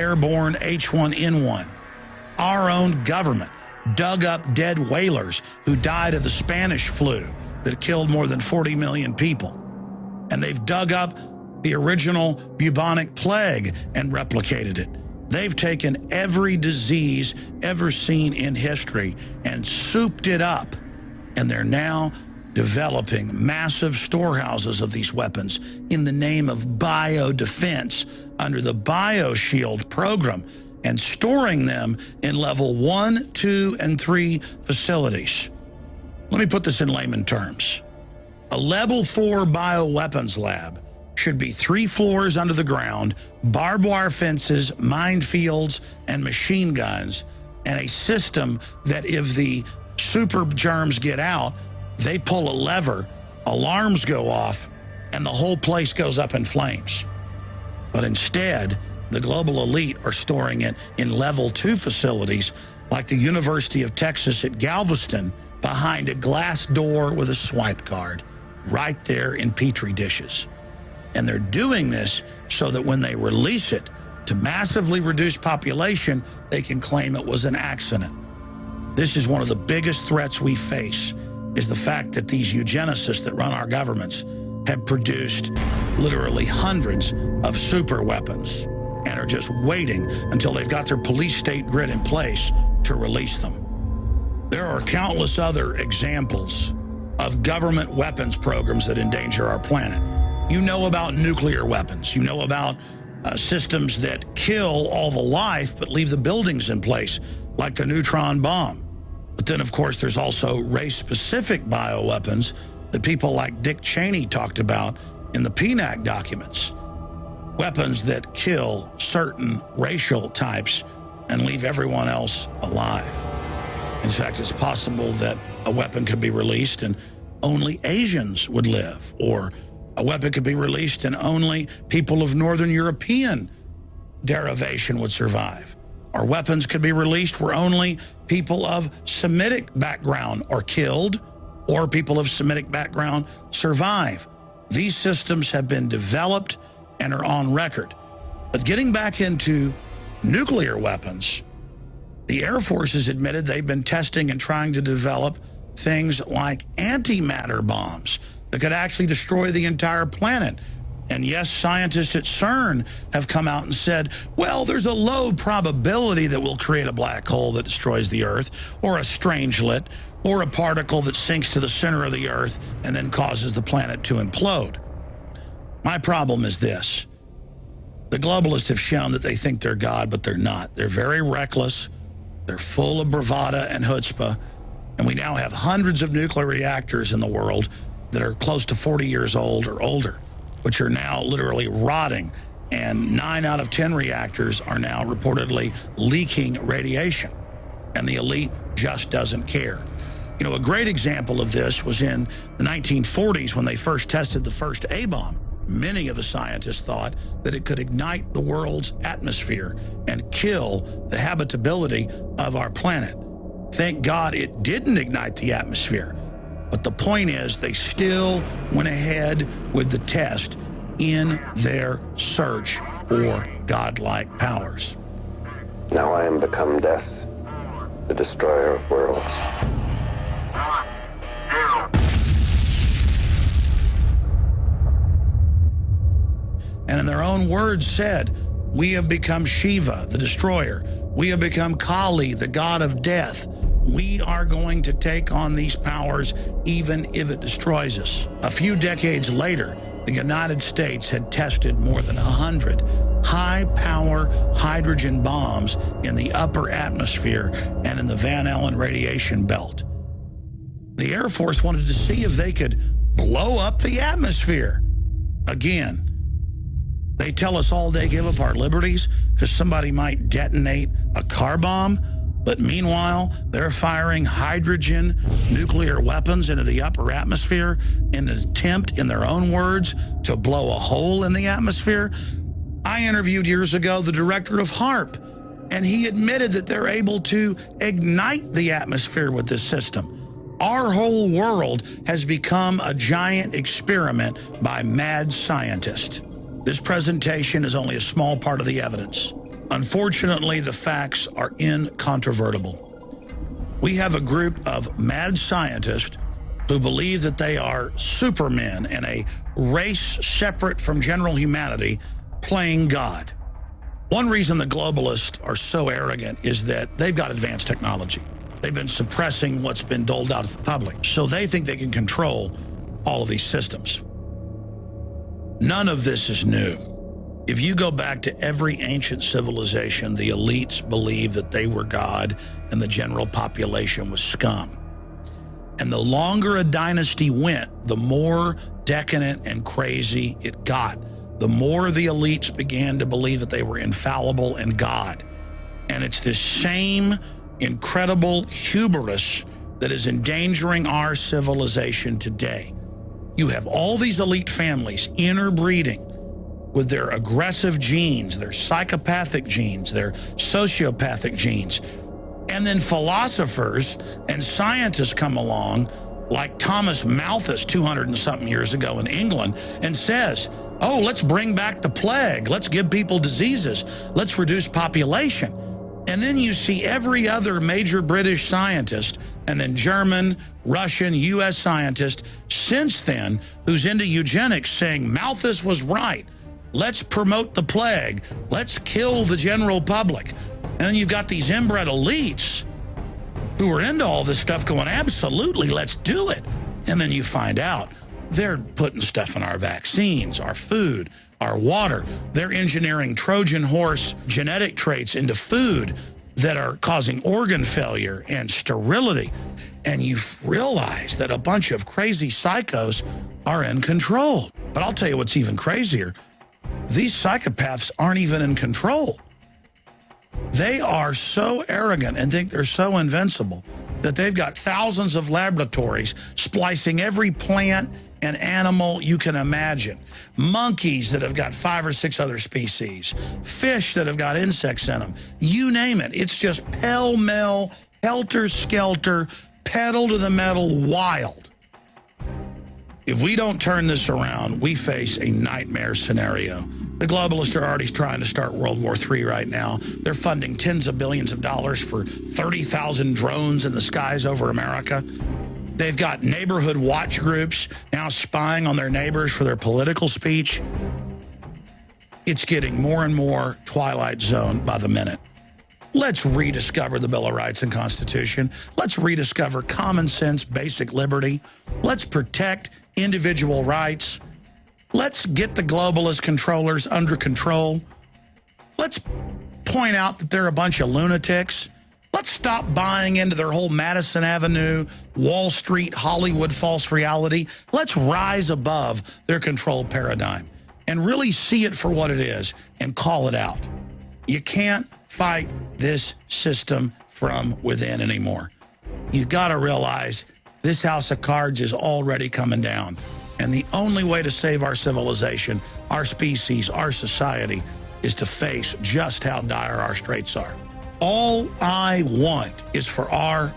airborne H1N1. Our own government dug up dead whalers who died of the Spanish flu that killed more than 40 million people. And they've dug up the original bubonic plague and replicated it. They've taken every disease ever seen in history and souped it up. And they're now developing massive storehouses of these weapons in the name of biodefense under the BioShield program and storing them in level 1, 2, and 3 facilities. Let me put this in layman terms. A level 4 bioweapons lab should be 3 floors under the ground, barbed wire fences, minefields, and machine guns, and a system that if the super germs get out, they pull a lever, alarms go off, and the whole place goes up in flames. But instead, the global elite are storing it in level 2 facilities like the University of Texas at Galveston behind a glass door with a swipe card right there in Petri dishes. And they're doing this so that when they release it to massively reduce population, they can claim it was an accident. This is one of the biggest threats we face, is the fact that these eugenicists that run our governments have produced literally hundreds of super weapons and are just waiting until they've got their police state grid in place to release them. There are countless other examples of government weapons programs that endanger our planet. You know about nuclear weapons. You know about systems that kill all the life but leave the buildings in place, like the neutron bomb. But then, of course, there's also race-specific bioweapons that people like Dick Cheney talked about in the PNAC documents. Weapons that kill certain racial types and leave everyone else alive. In fact, it's possible that a weapon could be released and only Asians would live, or a weapon could be released and only people of Northern European derivation would survive. Or weapons could be released where only people of Semitic background are killed, or people of Semitic background survive. These systems have been developed and are on record. But getting back into nuclear weapons, the Air Force has admitted they've been testing and trying to develop things like antimatter bombs that could actually destroy the entire planet. And yes, scientists at CERN have come out and said, well, there's a low probability that we'll create a black hole that destroys the Earth, or a strangelet, or a particle that sinks to the center of the Earth and then causes the planet to implode. My problem is this. The globalists have shown that they think they're God, but they're not. They're very reckless. They're full of bravado and chutzpah. And we now have hundreds of nuclear reactors in the world that are close to 40 years old or older, which are now literally rotting. And 9 out of 10 reactors are now reportedly leaking radiation. And the elite just doesn't care. You know, a great example of this was in the 1940s when they first tested the first A-bomb. Many of the scientists thought that it could ignite the world's atmosphere and kill the habitability of our planet. Thank God it didn't ignite the atmosphere. But the point is, they still went ahead with the test in their search for godlike powers. Now I am become death, the destroyer of worlds. And in their own words said, we have become Shiva, the destroyer. We have become Kali, the god of death. We are going to take on these powers even if it destroys us. A few decades later, the United States had tested more than 100 high-power hydrogen bombs in the upper atmosphere and in the Van Allen radiation belt. The Air Force wanted to see if they could blow up the atmosphere. Again, they tell us all day give up our liberties because somebody might detonate a car bomb, but meanwhile, they're firing hydrogen nuclear weapons into the upper atmosphere in an attempt, in their own words, to blow a hole in the atmosphere. I interviewed years ago the director of HARP, and he admitted that they're able to ignite the atmosphere with this system. Our whole world has become a giant experiment by mad scientists. This presentation is only a small part of the evidence. Unfortunately, the facts are incontrovertible. We have a group of mad scientists who believe that they are supermen in a race separate from general humanity playing God. One reason the globalists are so arrogant is that they've got advanced technology. They've been suppressing what's been doled out to the public, so they think they can control all of these systems. None of this is new. If you go back to every ancient civilization, the elites believed that they were God and the general population was scum. And the longer a dynasty went, the more decadent and crazy it got. The more the elites began to believe that they were infallible and God. And it's this same incredible hubris that is endangering our civilization today. You have all these elite families interbreeding with their aggressive genes, their psychopathic genes, their sociopathic genes. And then philosophers and scientists come along, like Thomas Malthus 200 and something years ago in England, and says, oh, let's bring back the plague. Let's give people diseases. Let's reduce population. And then you see every other major British scientist, and then German, Russian, US scientist since then, who's into eugenics, saying Malthus was right. Let's promote the plague. Let's kill the general public. And then you've got these inbred elites who are into all this stuff going, absolutely, let's do it. And then you find out they're putting stuff in our vaccines, our food, our water. They're engineering Trojan horse genetic traits into food that are causing organ failure and sterility. And you realize that a bunch of crazy psychos are in control. But I'll tell you what's even crazier. These psychopaths aren't even in control. They are so arrogant and think they're so invincible that they've got thousands of laboratories splicing every plant and animal you can imagine. Monkeys that have got 5 or 6 other species. Fish that have got insects in them. You name it. It's just pell-mell, helter-skelter, pedal to the metal, wild. If we don't turn this around, we face a nightmare scenario. The globalists are already trying to start World War III right now. They're funding tens of billions of dollars for 30,000 drones in the skies over America. They've got neighborhood watch groups now spying on their neighbors for their political speech. It's getting more and more Twilight Zone by the minute. Let's rediscover the Bill of Rights and Constitution. Let's rediscover common sense, basic liberty. Let's protect individual rights. Let's get the globalist controllers under control. Let's point out that they're a bunch of lunatics. Let's stop buying into their whole Madison Avenue, Wall Street, Hollywood false reality. Let's rise above their control paradigm and really see it for what it is and call it out. You can't fight this system from within anymore. You got to realize this house of cards is already coming down. And the only way to save our civilization, our species, our society, is to face just how dire our straits are. All I want is for our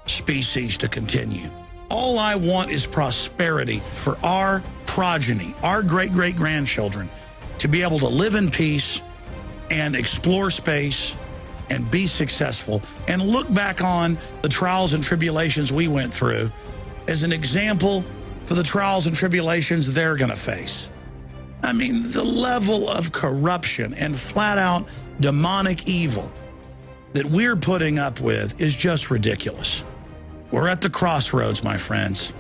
species to continue. All I want is prosperity for our progeny, our great-great-grandchildren, to be able to live in peace and explore space and be successful and look back on the trials and tribulations we went through as an example for the trials and tribulations they're going to face. I mean, the level of corruption and flat-out demonic evil that we're putting up with is just ridiculous. We're at the crossroads, my friends.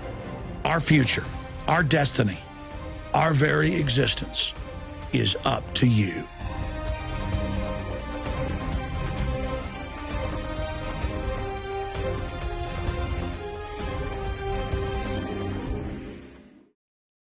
Our future, our destiny, our very existence is up to you.